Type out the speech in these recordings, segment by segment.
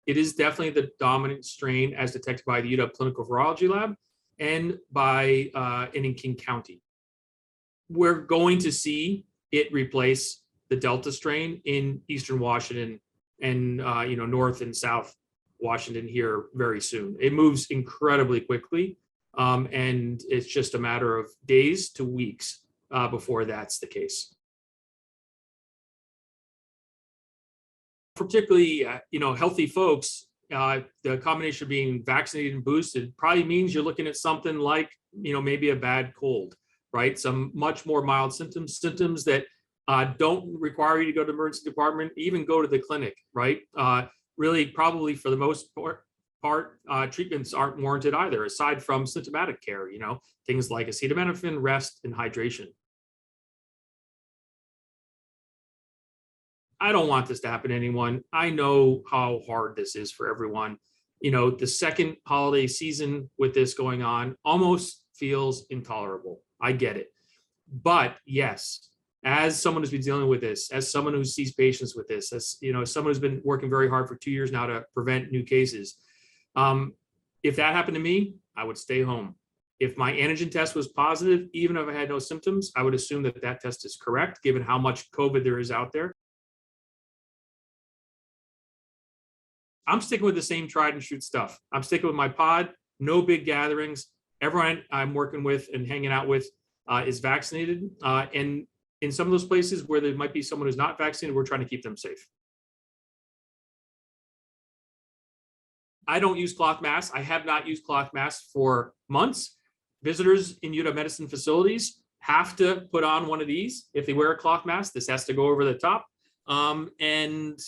it is definitely the dominant strain as detected by the UW Clinical Virology Lab and by and in King County. We're going to see it replace the Delta strain in Eastern Washington and North and South Washington here very soon. It moves incredibly quickly, and it's just a matter of days to weeks before that's the case. Particularly, healthy folks, the combination of being vaccinated and boosted probably means you're looking at something like, maybe a bad cold, right? Some much more mild symptoms that don't require you to go to the emergency department, even go to the clinic, right? Really, probably for the most part, treatments aren't warranted either, aside from symptomatic care, things like acetaminophen, rest, and hydration. I don't want this to happen to anyone. I know how hard this is for everyone. The second holiday season with this going on almost feels intolerable. I get it. But yes, as someone who's been dealing with this, as someone who sees patients with this, as someone who's been working very hard for 2 years now to prevent new cases, if that happened to me, I would stay home. If my antigen test was positive, even if I had no symptoms, I would assume that that test is correct, given how much COVID there is out there. I'm sticking with the same tried and true stuff. I'm sticking with my pod, no big gatherings. Everyone I'm working with and hanging out with is vaccinated. And in some of those places where there might be someone who's not vaccinated, we're trying to keep them safe. I don't use cloth masks. I have not used cloth masks for months. Visitors in UW medicine facilities have to put on one of these. If they wear a cloth mask, this has to go over the top. And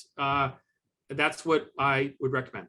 that's what I would recommend.